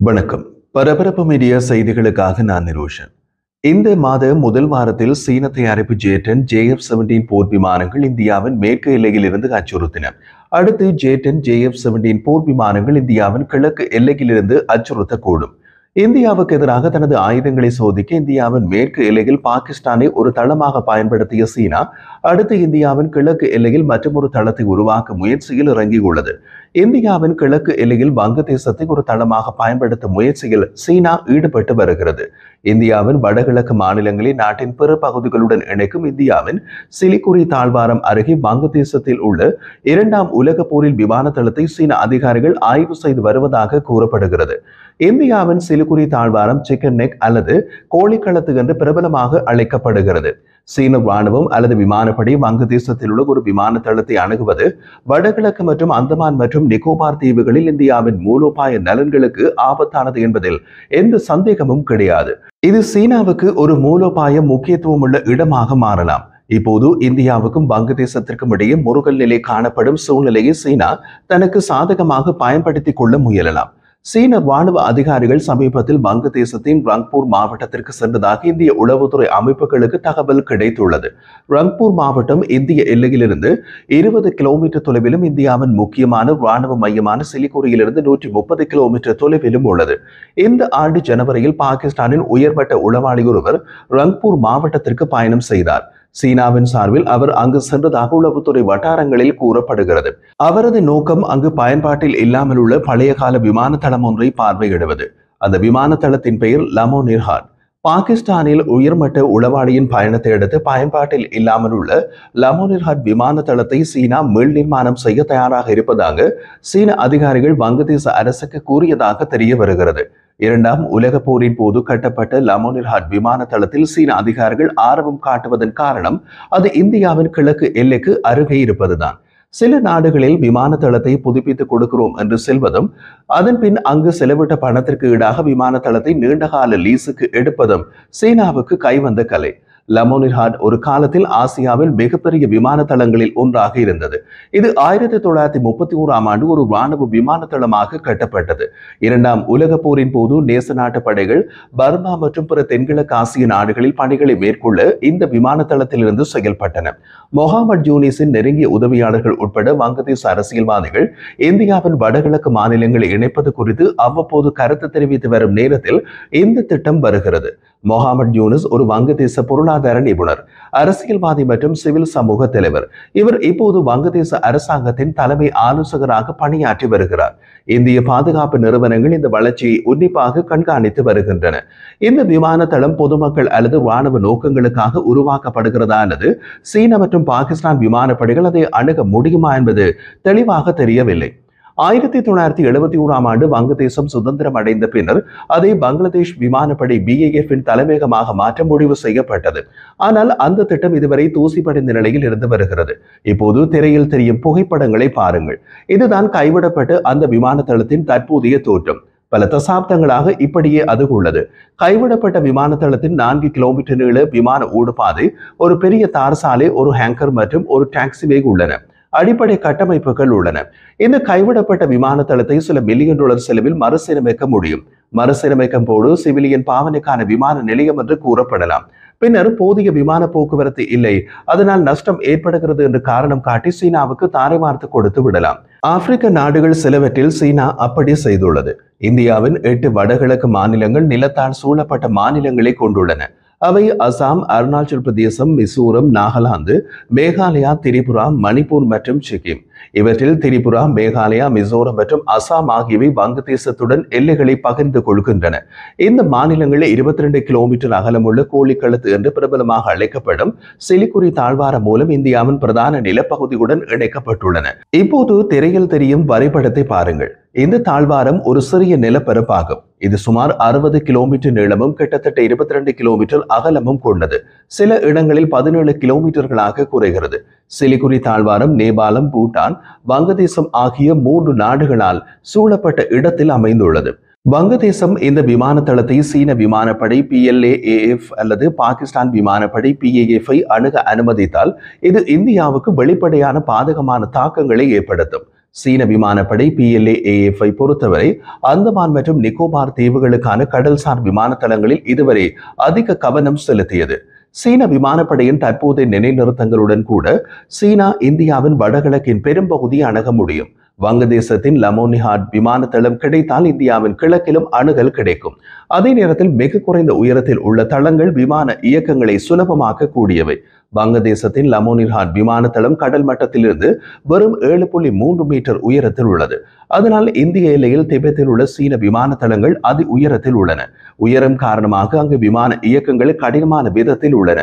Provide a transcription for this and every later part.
வணக்கம். பரபரப்பு மீடியா செய்திகளுக்காக நான் நிரோஷன். இந்த மாத முதல் வாரத்தில் சீன தயாரிப்பு ஜே-10 JF-17 போர் விமானங்கள் இந்தியாவின் மேற்கு எல்லையில் இருந்து அச்சுறுத்தின. அடுத்து ஜே-10 JF-17 போர் விமானங்கள் இந்தியாவின் கிழக்கு எல்லையிலிருந்து அச்சுறுத்தக்கூடும். இந்தியாவுக்கு எதிராக தனது ஆயுதங்களை சோதிக்க இந்தியாவின் மேற்கு எல்லையில் பாகிஸ்தானை ஒரு தளமாக பயன்படுத்திய சீனா அடுத்து இந்தியாவின் கிழக்கு எல்லையில் மற்றொரு தளத்தை உருவாக்க முயற்சியில் இறங்கியுள்ளது. இந்தியாவின் கிழக்கு எல்லையில் வங்கதேசத்தை ஒரு தளமாக பயன்படுத்தும் முயற்சியில் சீனா ஈடுபட்டு வருகிறது. இந்தியாவின் வடகிழக்கு மாநிலங்களை நாட்டின் பிற பகுதிகளுடன் இணைக்கும் இந்தியாவின் சிலிகுரி தாழ்வாரம் அருகே வங்கதேசத்தில் உள்ள இரண்டாம் உலக போரில் விமான தளத்தை சீன அதிகாரிகள் ஆய்வு செய்து வருவதாக கூறப்படுகிறது. இந்தியாவின் சிலிகுரி தாழ்வாரம் சிக்கன் நெக் அல்லது கோழிக்களத்து என்று பிரபலமாக அழைக்கப்படுகிறது. சீன ராணுவம் அல்லது விமானப்படை வங்கதேசத்தில் உள்ள ஒரு விமான தளத்தை அணுகுவது வடகிழக்கு மற்றும் அந்தமான் மற்றும் நிக்கோபார் தீவுகளில் இந்தியாவின் மூலோபாய நலன்களுக்கு ஆபத்தானது என்பதில் எந்த சந்தேகமும் கிடையாது. இது சீனாவுக்கு ஒரு மூலோபாய முக்கியத்துவம் உள்ள இடமாக மாறலாம். இப்போது இந்தியாவுக்கும் வங்கதேசத்திற்கும் இடையே முறுகல் நிலை காணப்படும் சூழ்நிலையை சீனா தனக்கு சாதகமாக பயன்படுத்திக் கொள்ள முயலலாம். சீன ராணுவ அதிகாரிகள் சமீபத்தில் வங்கதேசத்தின் ரங்பூர் மாவட்டத்திற்கு சென்றதாக இந்திய உளவுத்துறை அமைப்புகளுக்கு தகவல் கிடைத்துள்ளது. ரங்பூர் மாவட்டம் இந்திய எல்லையிலிருந்து 20 கிலோமீட்டர் தொலைவிலும் இந்தியாவின் முக்கியமான ராணுவ மையமான சிலிகுரியிலிருந்து 130 கிலோமீட்டர் தொலைவிலும் உள்ளது. இந்த ஆண்டு ஜனவரியில் பாகிஸ்தானின் உயர்மட்ட உளவாளி ஒருவர் ரங்பூர் மாவட்டத்திற்கு பயணம் செய்தார். சீனாவின் சார்பில் அவர் அங்கு சென்றதாக உளவுத்துறை வட்டாரங்களில் கூறப்படுகிறது. அவரது நோக்கம் அங்கு பயன்பாட்டில் இல்லாமல் உள்ள பழைய கால விமான தளம் ஒன்றை பார்வையிடுவது. அந்த விமான தளத்தின் பெயர் லமோ நிர்ஹாட். பாகிஸ்தானில் உயர்மட்ட உளவாளியின் பயணத்தை அடுத்து பயன்பாட்டில் இல்லாமல் உள்ள லமோ நிர்ஹாட் விமான தளத்தை சீனா மீள் நிர்மாணம் செய்ய தயாராக இருப்பதாக சீன அதிகாரிகள் வங்கதேச அரசுக்கு கூறியதாக தெரிய வருகிறது. இரண்டாம் உலக போரின் போது கட்டப்பட்ட லமோ நிர்ஹாட் விமான தளத்தில் சீன அதிகாரிகள் ஆர்வம் காட்டுவதன் காரணம் அது இந்தியாவின் கிழக்கு எல்லைக்கு அருகே இருப்பதுதான். சில நாடுகளில் விமான தளத்தை புதுப்பித்துக் கொடுக்கிறோம் என்று செல்வதும் அதன் பின் அங்கு செலவிட்ட பணத்திற்கு ஈடாக விமான தளத்தை நீண்டகால லீஸுக்கு எடுப்பதும் சீனாவுக்கு கைவந்த கலை. லமோ நிர்ஹாட் ஒரு காலத்தில் ஆசியாவில் மிகப்பெரிய விமான தளங்களில் ஒன்றாக இருந்தது. இது 1931ஆம் ஆண்டு ஒரு ராணுவ விமான தளமாக கட்டப்பட்டது. இரண்டாம் உலக போரின் போது நேச நாட்டு படைகள் பர்மா மற்றும் பிற தென்கிழக்கு ஆசிய நாடுகளில் பணிகளை மேற்கொள்ள இந்த விமான தளத்திலிருந்து செயல்பட்டன. மொஹாமட் யூனிஸின் நெருங்கிய உதவியாளர்கள் உட்பட வங்கதேச அரசியல்வாதிகள் இந்தியாவின் வடகிழக்கு மாநிலங்களை இணைப்பது குறித்து அவ்வப்போது கருத்து தெரிவித்து வரும் நேரத்தில் இந்த திட்டம் வருகிறது. மொஹாமட் யூனிஸ் ஒரு வங்கதேச பொருளாதார நிபுணர், அரசியல்வாதி மற்றும் சிவில் சமூக தலைவர். இவர் இப்போது வங்கதேச அரசாங்கத்தின் தலைமை ஆலோசகராக பணியாற்றி வருகிறார். இந்திய பாதுகாப்பு நிறுவனங்கள் இந்த வளர்ச்சியை உன்னிப்பாக கண்காணித்து வருகின்றன. இந்த விமான தளம் பொதுமக்கள் அல்லது ராணுவ நோக்கங்களுக்காக உருவாக்கப்படுகிறதா அல்லது சீனா மற்றும் பாகிஸ்தான் விமானப்படைகள் அதை அணுக முடியுமா என்பது தெளிவாக தெரியவில்லை. 1971ஆம் ஆண்டு வங்கதேசம் சுதந்திரம் அடைந்த பின்னர் அதை பங்களாதேஷ் விமானப்படை BAF-இன் தலைமையகமாக மாற்ற முடிவு செய்யப்பட்டது. ஆனால் அந்த திட்டம் இதுவரை தூசிப்படைந்த நிலையில் இருந்து வருகிறது. இப்போது திரையில் தெரியும் புகைப்படங்களை பாருங்கள். இதுதான் கைவிடப்பட்ட அந்த விமான தளத்தின் தற்போதைய தோற்றம். பல தசாப்தங்களாக இப்படியே அது உள்ளது. கைவிடப்பட்ட விமான தளத்தின் 4 கிலோமீட்டர் நீள விமான ஊடுபாதை, ஒரு பெரிய தார் சாலை, ஒரு ஹேங்கர் மற்றும் ஒரு டாக்ஸிவே உள்ளன. அடிப்படை கட்டமைப்புகள் உள்ளன. இந்த கைவிடப்பட்ட விமான தளத்தை சில $1 மில்லியன் செலவில் மறுசீரமைக்க முடியும். மறுசீரமைக்கும் போது சிவிலியன் பாவனைக்கான விமான நிலையம் என்று கூறப்படலாம். பின்னர் போதிய விமான போக்குவரத்து இல்லை, அதனால் நஷ்டம் ஏற்படுகிறது என்று காரணம் காட்டி சீனாவுக்கு தாரை வார்த்து கொடுத்து விடலாம். ஆப்பிரிக்க நாடுகள் சிலவற்றில் சீனா அப்படி செய்துள்ளது. இந்தியாவின் 8 வடகிழக்கு மாநிலங்கள் நிலத்தால் சூழப்பட்ட மாநிலங்களை கொண்டுள்ளன. அவை அசாம், அருணாச்சல் பிரதேசம், மிசோரம், நாகாலாந்து, மேகாலயா, திரிபுரா, மணிப்பூர் மற்றும் சிக்கிம். இவற்றில் திரிபுரா, மேகாலயா, மிசோரம் மற்றும் அசாம் ஆகியவை வங்கதேசத்துடன் எல்லைகளை பகிர்ந்து கொள்கின்றன. இந்த மாநிலங்களில் 22 கிலோமீட்டர் அகலமுள்ள கோழிக்களத்து என்று பிரபலமாக அழைக்கப்படும் சிலிகுரி தாழ்வாரம் மூலம் இந்தியாவின் பிரதான நிலப்பகுதியுடன் இணைக்கப்பட்டுள்ளன. இப்போது திரையில் தெரியும் வரைபடத்தை பாருங்கள். இந்த தாழ்வாரம் ஒரு சிறிய நிலப்பரப்பாகும். இது சுமார் 60 கிலோமீட்டர் நீளமும் கிட்டத்தட்ட 22 கிலோமீட்டர் அகலமும் கொண்டது. சில இடங்களில் 17 கிலோமீட்டர்களாக குறைகிறது. சிலிகுரி தாழ்வாரம் நேபாளம், பூட்டான், வங்கதேசம் ஆகிய 3 நாடுகளால் சூழப்பட்ட இடத்தில் அமைந்துள்ளது. வங்கதேசம் இந்த விமான தளத்தை சீன விமானப்படை PLAAF அல்லது பாகிஸ்தான் விமானப்படை PAF-ஐ அணுக அனுமதித்தால் இது இந்தியாவுக்கு வெளிப்படையான பாதகமான தாக்கங்களை ஏற்படுத்தும். சீன விமானப்படை PLA-AF பொறுத்தவரை அந்தமான் மற்றும் நிக்கோபார் தீவுகளுக்கான கடல்சார் விமான தளங்களில் இதுவரை அதிக கவனம் செலுத்தியது. சீன விமானப்படையின் தற்போதைய நிலைநிறுத்தங்களுடன் கூட சீனா இந்தியாவின் வடகிழக்கின் பெரும்பகுதியை அணுக முடியும். வங்கதேசத்தின் லமோனிஹாட் விமான தளம் கிடைத்தால் இந்தியாவின் கிழக்கிலும் அணுகல் கிடைக்கும். அதே நேரத்தில் மிக குறைந்த உயரத்தில் உள்ள தளங்கள் விமான இயக்கங்களை சுலபமாக்க கூடியவை. வங்கதேசத்தின் லமோனிஹாட் விமான தளம் கடல் மட்டத்திலிருந்து வெறும் 7.3 மீட்டர் உயரத்தில் உள்ளது. அதனால் இந்திய எல்லையில் திபெத்தில் உள்ள சீன விமான தளங்கள் அதி உயரத்தில் உள்ளன. உயரம் காரணமாக அங்கு விமான இயக்கங்கள் கடினமான விதத்தில் உள்ளன.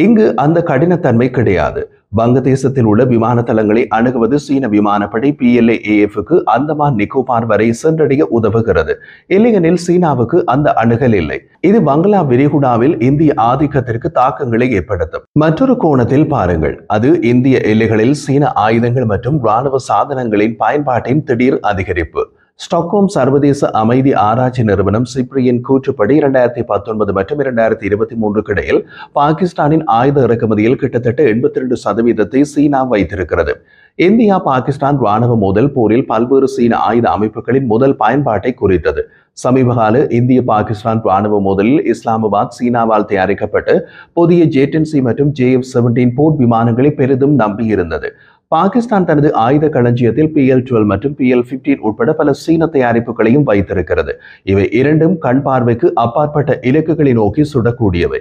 இங்கு அந்த கடினத்தன்மை கிடையாது. வங்கதேசத்தில் உள்ள விமான தளங்களை அணுகுவது சீன விமானப்படை PLA-AF அந்தமான் நிக்கோபார் வரை சென்றடைய உதவுகிறது. இல்லையெனில் சீனாவுக்கு அந்த அணுகல் இல்லை. இது வங்களா விரிகுடாவில் இந்திய ஆதிக்கத்திற்கு தாக்கங்களை ஏற்படுத்தும். மற்றொரு கோணத்தில் பாருங்கள், அது இந்திய எல்லைகளில் சீன ஆயுதங்கள் மற்றும் இராணுவ சாதனங்களின் பயன்பாட்டின் திடீர் அதிகரிப்பு. ஸ்டாக்ஹோம் சர்வதேச அமைதி ஆராய்ச்சி நிறுவனம் சிப்ரியின் கூற்றுப்படி 2019 மற்றும் 2023 இடையில் பாகிஸ்தானின் ஆயுத இறக்குமதியில் கிட்டத்தட்ட 82% சீனா வைத்திருக்கிறது. இந்தியா பாகிஸ்தான் ராணுவ மோதல் போரில் பல்வேறு சீன ஆயுத அமைப்புகளின் முதல் பயன்பாட்டை குறித்தது. சமீபகால இந்திய பாகிஸ்தான் ராணுவ மோதலில் இஸ்லாமாபாத் சீனாவால் தயாரிக்கப்பட்ட புதிய JTC மற்றும் JF-17 போர் விமானங்களை பெரிதும் நம்பியிருந்தது. பாகிஸ்தான் தனது ஆயுத களஞ்சியத்தில் PL-12 மற்றும் PL-15 உட்பட பல சீன தயாரிப்புகளையும் வைத்திருக்கிறது. இவை இரண்டும் கண் பார்வைக்கு அப்பாற்பட்ட இலக்குகளை நோக்கி சுடக்கூடியவை.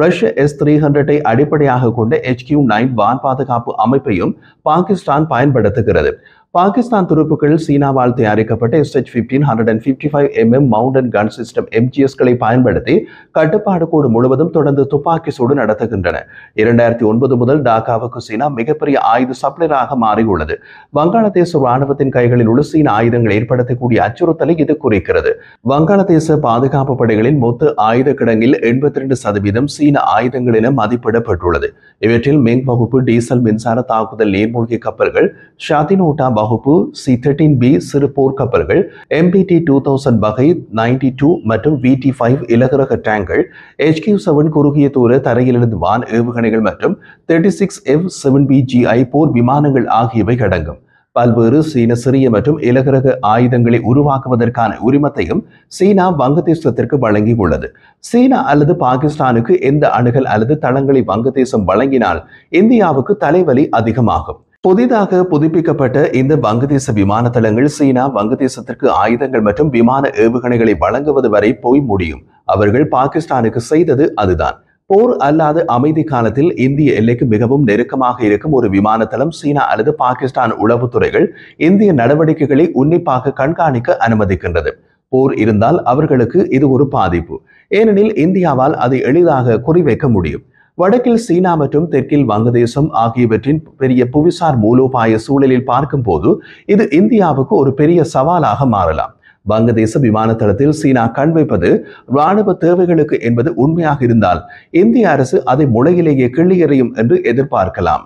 ரஷ்ய S-300 அடிப்படையாக கொண்ட HQ-9 வான் பாதுகாப்பு அமைப்பையும் பாகிஸ்தான் பயன்படுத்துகிறது. பாகிஸ்தான் துருப்புகள் சீனாவால் தயாரிக்கப்பட்ட SH-15 155mm மவுண்டன் கன் சிஸ்டம் MGS-களை பயன்படுத்தி கட்டுப்பாடு கோடு முழுவதும் தொடர்ந்து துப்பாக்கி சூடு நடத்துகின்றன. 2009 முதல் டாக்காவுக்கு சீனா மிகப்பெரிய ஆயுத சப்ளையராக மாறியுள்ளது. வங்காளதேச ராணுவத்தின் கைகளில் உள்ள சீன ஆயுதங்கள் ஏற்படுத்தக்கூடிய அச்சுறுத்தலை இது குறிக்கிறது. வங்காளதேச பாதுகாப்பு படைகளின் மொத்த ஆயுத கிடங்கில் 82% சீன ஆயுதங்கள் என மதிப்பிடப்பட்டுள்ளது. இவற்றில் மெங் வகுப்பு டீசல் மின்சார தாக்குதல் நீர்மூழ்கி கப்பல்கள், ஷாதினோட்டா வகுப்பு C-13B சிறு போர் கப்பல்கள், MBT-2000 வகை 92 மற்றும் VT-5 இலகுரக டேங்கர்கள், HQ-7 குறுகிய தூர தரையிலிருந்து வான் ஏவுகணைகள் மற்றும் 36 F-7BGI போர் விமானங்கள் ஆகியவை அடங்கும். பல்வேறு சீன சிறிய மற்றும் இலகுரக ஆயுதங்களை உருவாக்குவதற்கான உரிமத்தையும் சீனா வங்கதேசத்திற்கு வழங்கியுள்ளது. சீனா அல்லது பாகிஸ்தானுக்கு எந்த அணுகல் அல்லது தளங்களை வங்கதேசம் வழங்கினால் இந்தியாவுக்கு தலைவலி அதிகமாகும். புதிதாக புதுப்பிக்கப்பட்ட இந்த வங்கதேச விமான தளங்கள் சீனா வங்கதேசத்திற்கு ஆயுதங்கள் மற்றும் விமான ஏவுகணைகளை வழங்குவது வரை போய் முடியும். அவர்கள் பாகிஸ்தானுக்கு செய்தது அதுதான். போர் அல்லாத அமைதி காலத்தில் இந்திய எல்லைக்கு மிகவும் நெருக்கமாக இருக்கும் ஒரு விமான தளம் சீனா அல்லது பாகிஸ்தான் உளவுத்துறைகள் இந்திய நடவடிக்கைகளை உன்னிப்பாக கண்காணிக்க அனுமதிக்கின்றது. போர் இருந்தால் அவர்களுக்கு இது ஒரு பாதிப்பு. ஏனெனில் இந்தியாவால் அதை எளிதாக குறிவைக்க முடியும். வடக்கில் சீனா மற்றும் தெற்கில் வங்கதேசம் ஆகியவற்றின் பெரிய புவிசார் மூலோபாய சூழலில் பார்க்கும் போது இது இந்தியாவுக்கு ஒரு பெரிய சவாலாக மாறலாம். வங்கதேச விமான தளத்தில் சீனா கண் வைப்பது இராணுவ தேவைகளுக்கு என்பது உண்மையாக இருந்தால் இந்திய அரசு அதை முளையிலேயே கிள்ளியெறியும் என்று எதிர்பார்க்கலாம்.